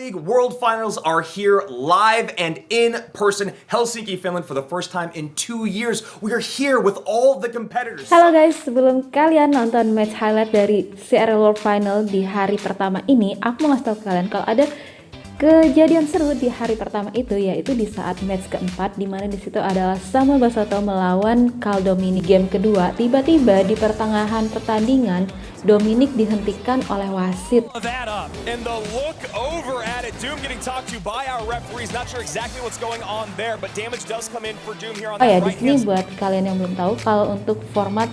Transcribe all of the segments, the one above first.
League World Finals are here live and in person, Helsinki, Finland, for the first time in 2 years. We are here with all the competitors. Halo guys, sebelum kalian nonton match highlight dari CRL World Final di hari pertama ini, aku mau ngasih tau kalian kalau ada kejadian seru di hari pertama itu, yaitu di saat match keempat, dimana disitu adalah Samwell melawan Dominic. Game kedua, tiba-tiba di pertengahan pertandingan Dominic dihentikan oleh wasit. Oh ya, di sini buat kalian yang belum tahu, kalau untuk format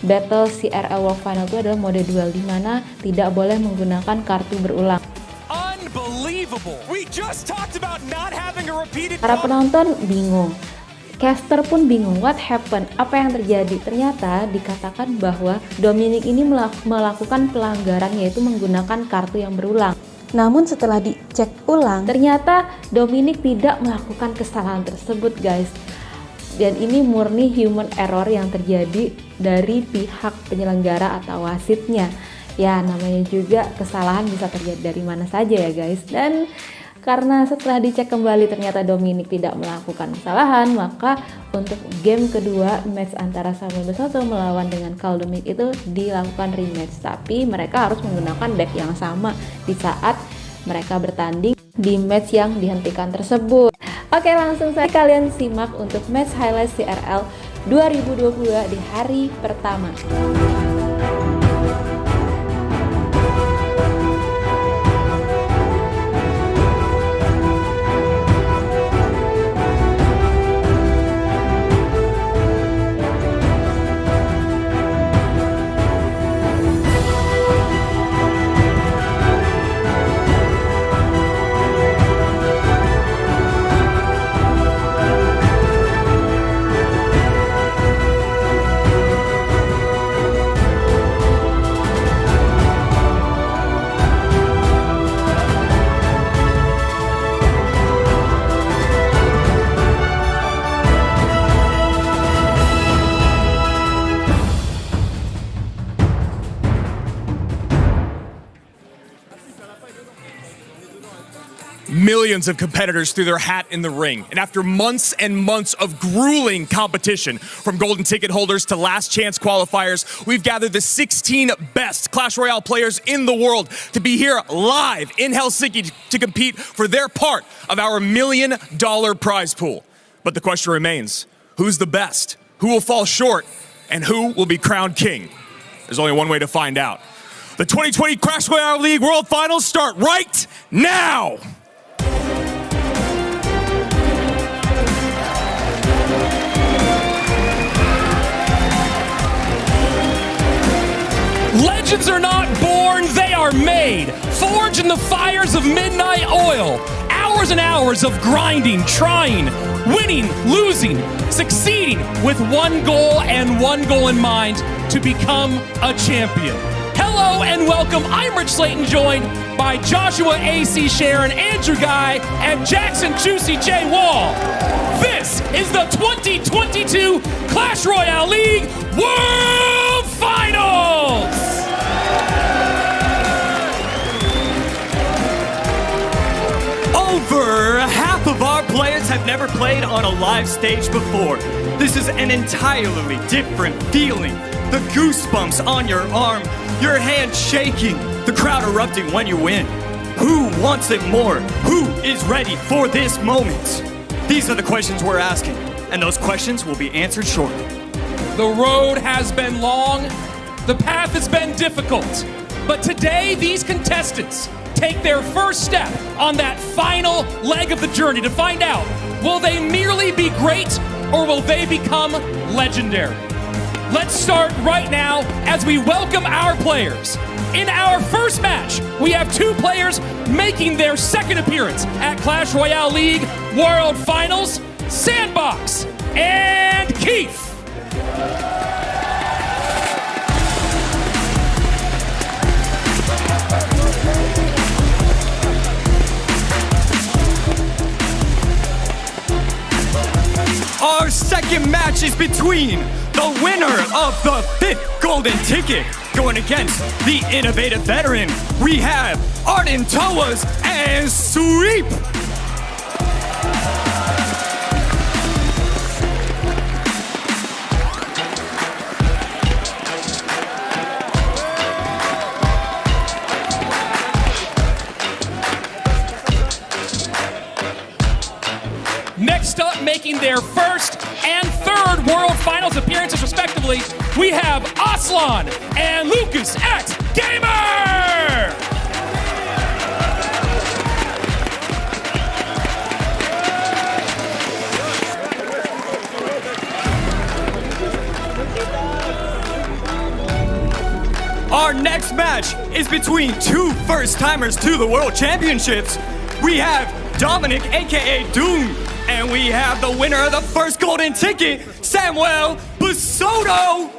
Battle CRL World Final itu adalah mode duel, di mana tidak boleh menggunakan kartu berulang. Para penonton bingung, caster pun bingung, what happened? Apa yang terjadi? Ternyata dikatakan bahwa Dominic ini melakukan pelanggaran, yaitu menggunakan kartu yang berulang. Namun setelah dicek ulang, ternyata Dominic tidak melakukan kesalahan tersebut, guys. Dan ini murni human error yang terjadi dari pihak penyelenggara atau wasitnya. Ya, namanya juga kesalahan bisa terjadi dari mana saja ya guys. Dan karena setelah dicek kembali ternyata Dominic tidak melakukan kesalahan, maka untuk game kedua match antara Samwell melawan dengan Dominic itu dilakukan rematch. Tapi mereka harus menggunakan deck yang sama di saat mereka bertanding di match yang dihentikan tersebut. Oke, langsung saja kalian simak untuk match highlight CRL 2022 di hari pertama. Millions of competitors threw their hat in the ring, and after months and months of grueling competition, from golden ticket holders to last chance qualifiers, we've gathered the 16 best Clash Royale players in the world to be here live in Helsinki to compete for their part of our $1 million prize pool. But the question remains, who's the best? Who will fall short? And who will be crowned king? There's only one way to find out. The 2020 Clash Royale League World Finals start right now! Legends are not born, they are made. Forged in the fires of midnight oil. Hours and hours of grinding, trying, winning, losing, succeeding with one goal and one goal in mind: to become a champion. Hello and welcome. I'm Rich Slayton, joined by Joshua A.C. Sharon, Andrew Guy, and Jackson Juicy J. Wall. This is the 2022 Clash Royale League World Finals! Over half of our players have never played on a live stage before. This is an entirely different feeling. The goosebumps on your arm, your hand shaking, the crowd erupting when you win. Who wants it more? Who is ready for this moment? These are the questions we're asking, and those questions will be answered shortly. The road has been long, the path has been difficult, but today these contestants take their first step on that final leg of the journey to find out, will they merely be great or will they become legendary? Let's start right now as we welcome our players. In our first match, we have two players making their second appearance at Clash Royale League World Finals, Sandbox and Keith. Our second match is between the winner of the 5th Gold golden ticket. Going against the innovative veteran, we have Arden Thomas and Sweep. Next up, making their first and third World Finals appearances respectively, we have Aslan and Lucas X Gamer! Our next match is between two first-timers to the World Championships. We have Dominic, aka Doom, and we have the winner of the first golden ticket, Samwell Basoto.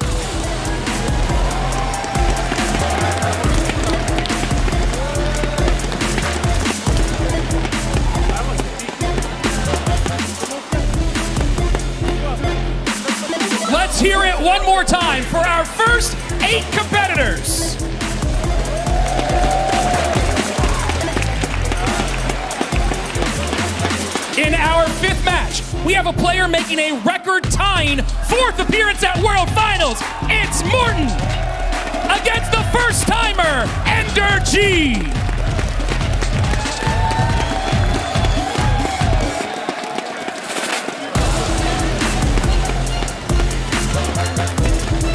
Let's hear it one more time for our first 8 competitors. In our 5th match, we have a player making a record-tying 4th appearance at World Finals. It's Morton against the first-timer, Ender G.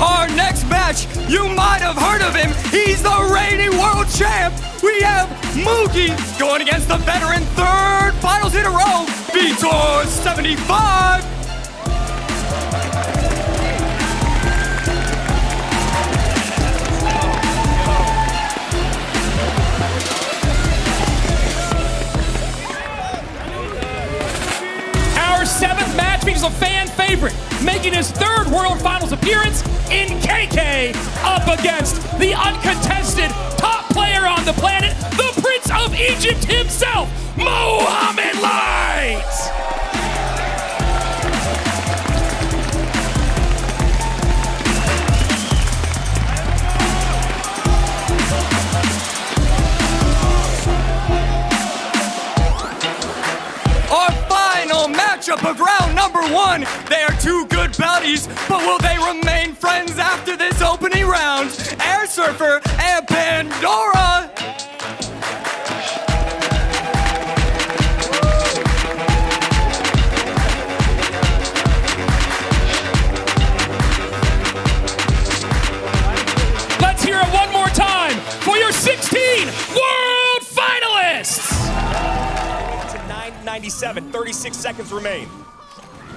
Our next match, you might have heard of him. He's the reigning world champ. We have Moogie going against the veteran 3rd finals in a row, Vitor 75. Our 7th match features a fan favorite, making his 3rd World Finals appearance in KK, up against the uncontested top player on the planet, the Prince of Egypt himself, Mohammed Light! Our final matchup of round number 1. They are two good buddies, but will they remain friends after this opening round? Air Surfer and Pandora. Let's hear it one more time for your 16 World Finalists! To 997, 36 seconds remain.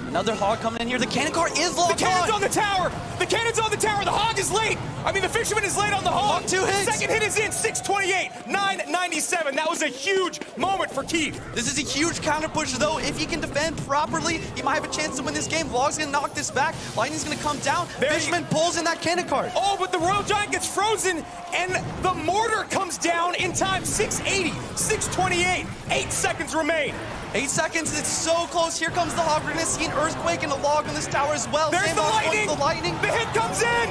Another hog coming in here. The cannon car is locked The cannon's on. on the tower! The cannon's on the tower! The hog is late! I mean, the fisherman is late on the hog! Hog 2 hits. Second hit is in, 628, 997. That was a huge moment for Keith. This is a huge counter push, though. If he can defend properly, he might have a chance to win this game. Log's gonna knock this back. Lightning's gonna come down. Fisherman pulls in that cannon card. Oh, but the Royal Giant gets frozen, and the mortar comes down in time. 680, 628, 8 seconds remain. 8 seconds, it's so close. Here comes the hog. We're gonna see an earthquake and a log on this tower as well. There's Same the log going lightning. to the lightning. The hit comes in.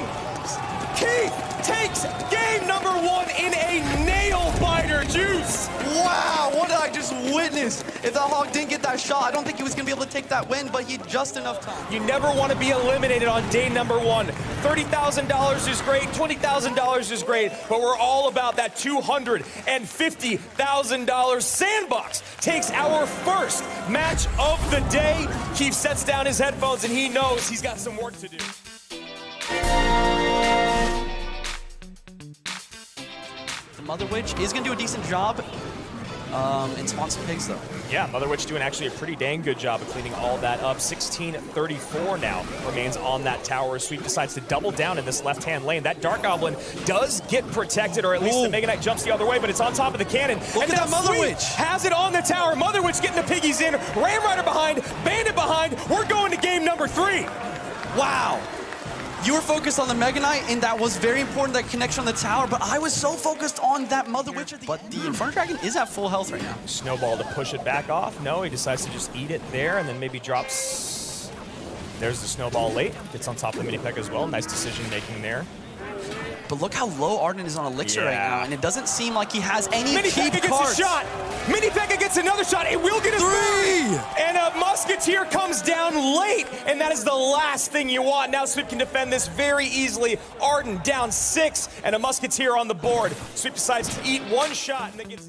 Keith takes game number 1 in a nail biter juice. Wow, what did I just witness? If that hog didn't get that shot, I don't think he was gonna be able to take that win, but he had just enough time. You never want to be eliminated on day number 1. $30,000 is great, $20,000 is great, but we're all about that $250,000. Sandbox takes our first match of the day. Keith sets down his headphones and he knows he's got some work to do. The Mother Witch is gonna do a decent job in Spawns Pigs, though. Yeah, Mother Witch doing actually a pretty dang good job of cleaning all that up. 1634 now remains on that tower. Sweep decides to double down in this left-hand lane. That Dark Goblin does get protected, or at least the Mega Knight jumps the other way, but it's on top of the cannon. Look and at that Mother Sweep Witch. has it on the tower. Mother Witch getting the piggies in. Ram Rider behind, Bandit behind. We're going to game number 3. Wow. You were focused on the Mega Knight, and that was very important, that connection on the tower, but I was so focused on that Mother Witch at the end. But the Inferno Dragon is at full health right now. Snowball to push it back off. No, he decides to just eat it there and then maybe drops. There's the Snowball late. Gets on top of the mini peg as well. Nice decision making there. But look how low Arden is on Elixir right now, and it doesn't seem like he has any Mini key Pekka gets cards. a shot. Mini Pekka gets another shot. It will get a Three! And a Musketeer comes down late, and that is the last thing you want. Now Sweep can defend this very easily. Arden down 6, and a Musketeer on the board. Sweep decides to eat one shot, and then gets...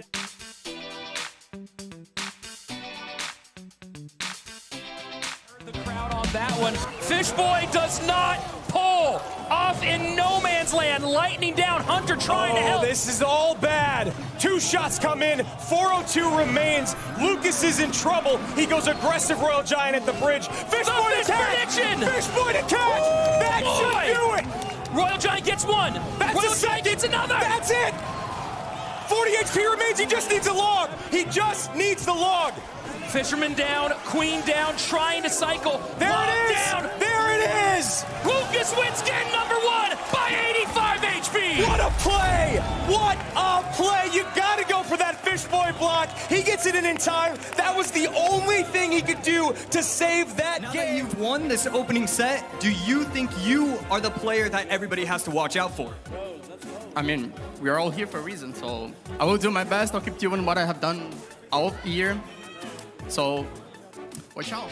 The crowd on that one. Fishboy does not pull off in no man's land. Lightning down. Hunter trying to help. This is all bad. 2 shots come in. 4:02 remains. Lucas is in trouble. He goes aggressive Royal Giant at the bridge. Fishboy to catch. Prediction. Fishboy to catch. That should do it. Royal Giant gets one. That's Royal a second. Giant gets another. That's it. 40 HP remains. He just needs a log. He just needs the log. Fisherman down, Queen down, trying to cycle. There Log it is. down. There it is. Lucas wins game number 1 by 85 HP. What a play! What a play! You gotta go for that Fishboy block. He gets it in time. That was the only thing he could do to save that Now that game. you've won this opening set, do you think you are the player that everybody has to watch out for? I mean, we are all here for a reason, so I will do my best. I'll keep doing what I have done all year. So, watch out.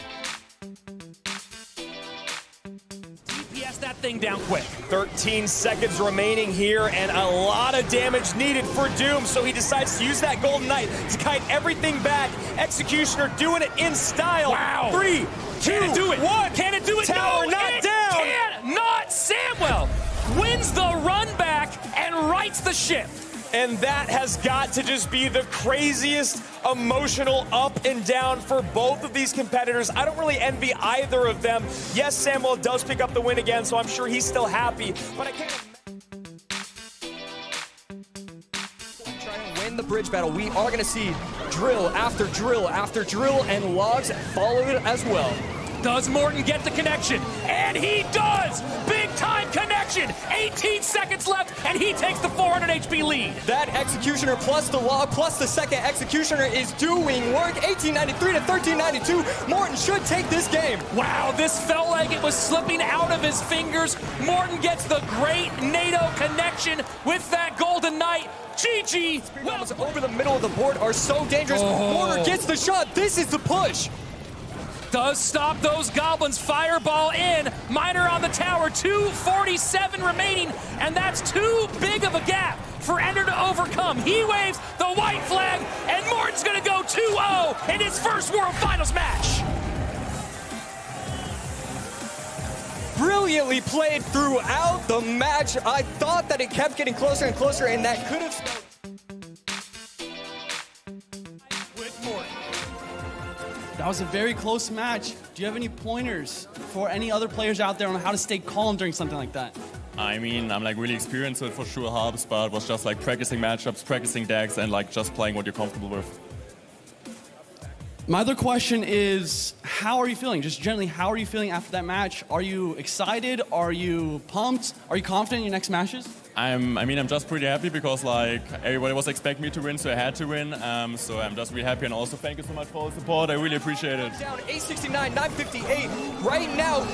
DPS that thing down quick. 13 seconds remaining here, and a lot of damage needed for Doom, so he decides to use that Golden Knight to kite everything back. Executioner doing it in style. Wow. 3, 2, Can it do it? 1. Can it do it? Tower No, not it down. cannot. Samwell wins the run back and rights the ship. And that has got to just be the craziest emotional up and down for both of these competitors. I don't really envy either of them. Yes, Samwell does pick up the win again, so I'm sure he's still happy, but I can't... Try and win the bridge battle. We are going to see drill after drill after drill, and logs follow it as well. Does Morton get the connection? And he does! Big time connection! 18 seconds left, and he takes the 400 HP lead. That Executioner plus the log plus the second Executioner is doing work. 1893 to 1392. Morton should take this game. Wow, this felt like it was slipping out of his fingers. Morton gets the great NATO connection with that Golden Knight. GG! Well, over the middle of the board are so dangerous. Morton gets the shot. This is the push. Does stop those goblins. Fireball in. Miner on the tower. 2:47 remaining, and that's too big of a gap for Ender to overcome. He waves the white flag, and Morton's gonna go 2-0 in his first World Finals match. Brilliantly played throughout the match. I thought that it kept getting closer and closer, and that could have spelled With Morton. That was a very close match. Do you have any pointers for any other players out there on how to stay calm during something like that? I mean, I'm like really experienced, so it for sure helps, but it was just like practicing matchups, practicing decks, and like just playing what you're comfortable with. My other question is, how are you feeling? Just generally, how are you feeling after that match? Are you excited? Are you pumped? Are you confident in your next matches? I'm just pretty happy because like everybody was expecting me to win, so I had to win. So I'm just really happy, and also thank you so much for the support. I really appreciate it. down 869, 958. Right now,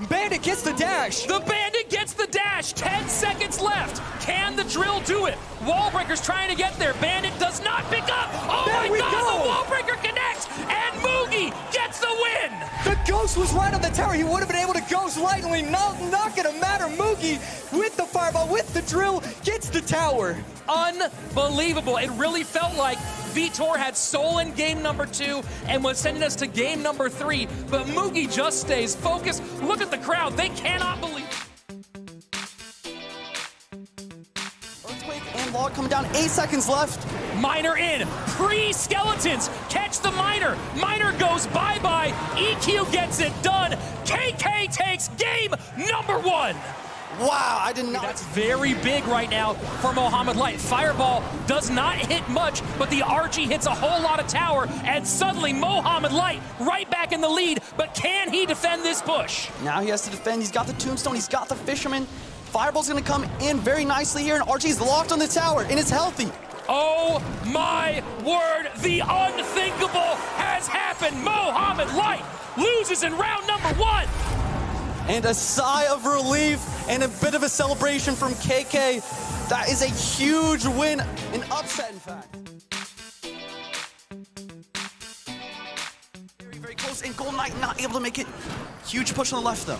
Bandit gets the dash. The Bandit gets the dash. 10 seconds left. Can the drill do it? Wallbreaker's trying to get there. Bandit does not pick up. Oh There my we God, go. the Wallbreaker connects, and Moogie gets the win. The Ghost was right on the tower. He would have been able to Ghost lightly. Not gonna matter. Moogie with the fireball, with the drill, gets the tower. Unbelievable. It really felt like Vitor had stolen game number 2 and was sending us to game number 3, but Moogie just stays focused. Look at the crowd. They cannot believe Earthquake and log coming down. 8 seconds left. Miner in. Pre-skeletons. Catch the Miner. Miner goes bye-bye. EQ gets it done. KK takes game number 1. Wow, I did not. That's very big right now for Mohamed Light. Fireball does not hit much, but the Archie hits a whole lot of tower, and suddenly Mohamed Light right back in the lead, but can he defend this push? Now he has to defend. He's got the tombstone. He's got the fisherman. Fireball's going to come in very nicely here, and Archie's locked on the tower, and it's healthy. Oh my word, the unthinkable has happened. Mohamed Light loses in round number 1. And a sigh of relief and a bit of a celebration from KK. That is a huge win, an upset in fact. Very, very close, and Golden Knight not able to make it. Huge push on the left though.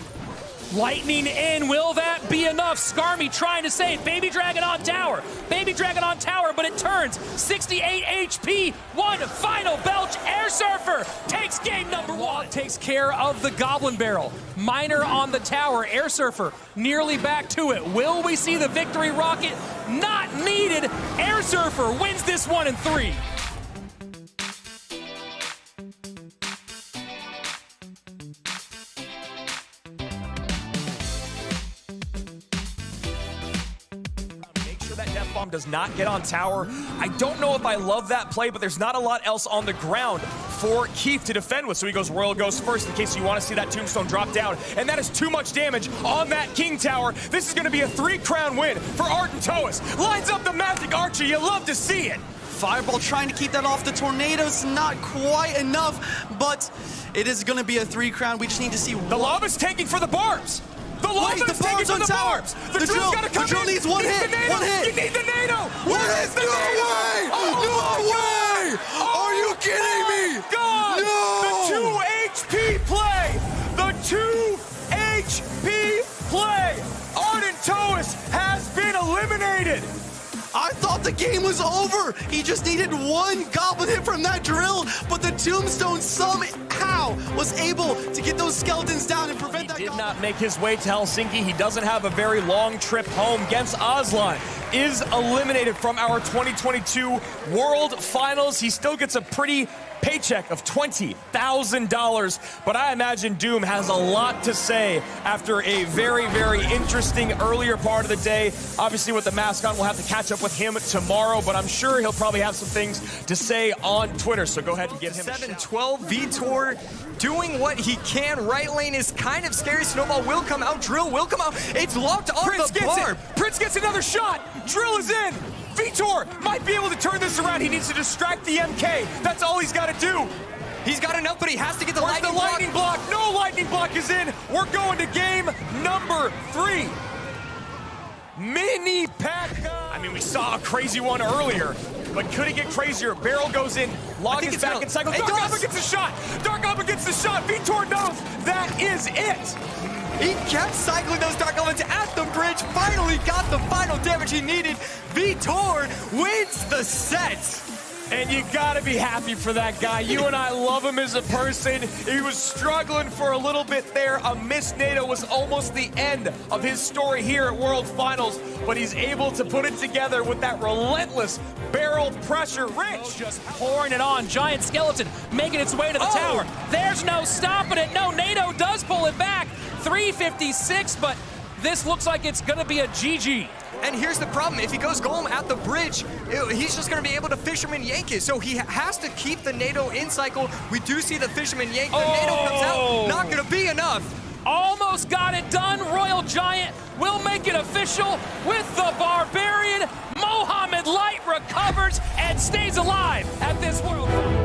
Lightning in, will that be enough? Skarmy trying to save, Baby Dragon on tower, but it turns, 68 HP, one final belch, Air Surfer takes game number one. Takes care of the Goblin Barrel, Miner on the tower, Air Surfer nearly back to it. Will we see the victory rocket? Not needed, Air Surfer wins this one in 3. Bomb does not get on tower. I don't know if I love that play, but there's not a lot else on the ground for Keith to defend with. So he goes Royal Ghost first in case you want to see that tombstone drop down. And that is too much damage on that King Tower. This is going to be a 3-crown win for Arden Thomas. Lines up the Magic Archer. You love to see it. Fireball trying to keep that off the tornadoes, not quite enough, but it is going to be a 3-crown. We just need to see the lava's taking for the barbs. The lava's taking for the barbs. The drill's got to come in. The drill needs one hit. You need the NATO. Where is the NATO? Way! No way! Are you kidding me? God! No! The 2 HP play. The 2 HP play. Arden Thomas has been eliminated. I thought the game was over. He just needed one goblin hit from that drill, but the tombstone somehow was able to get those skeletons down and prevent that. He did not make his way to Helsinki. He doesn't have a very long trip home. Against Aslan is eliminated from our 2022 World Finals. He still gets a pretty paycheck of $20,000, but I imagine Doom has a lot to say after a very, very interesting earlier part of the day. Obviously with the mask on, we'll have to catch up with him tomorrow, but I'm sure he'll probably have some things to say on Twitter, so go ahead and give him 7-12, Vitor doing what he can. Right lane is kind of scary. Snowball will come out, Drill will come out. It's locked on the barb. Prince gets another shot. Drill is in. Vitor might be able to turn this around. He needs to distract the MK. That's all he's got to do. He's got enough, but he has to get the Where's lightning block. No lightning block is in. We're going to game number 3. Mini P.E.K.K.A. I mean, we saw a crazy one earlier, but could it get crazier? Barrel goes in, Log is back in cycle. Dark Goblin gets a shot. Dark Goblin gets the shot. Vitor knows that is it. He kept cycling those Dark Goblins at the bridge, finally got the final damage he needed. Vitor wins the set. And you gotta be happy for that guy. You and I love him as a person. He was struggling for a little bit there. A missed NATO was almost the end of his story here at World Finals, but he's able to put it together with that relentless barrel pressure. Rich just pouring it on. Giant skeleton making its way to the tower. There's no stopping it. No, NATO does pull it back. 356, but this looks like it's gonna be a GG. And here's the problem, if he goes golem at the bridge, he's just gonna be able to Fisherman yank it. So he has to keep the NATO in cycle. We do see the Fisherman yank, the NATO comes out, not gonna be enough. Almost got it done. Royal Giant will make it official with the Barbarian. Mohammed Light recovers and stays alive at this World Finals.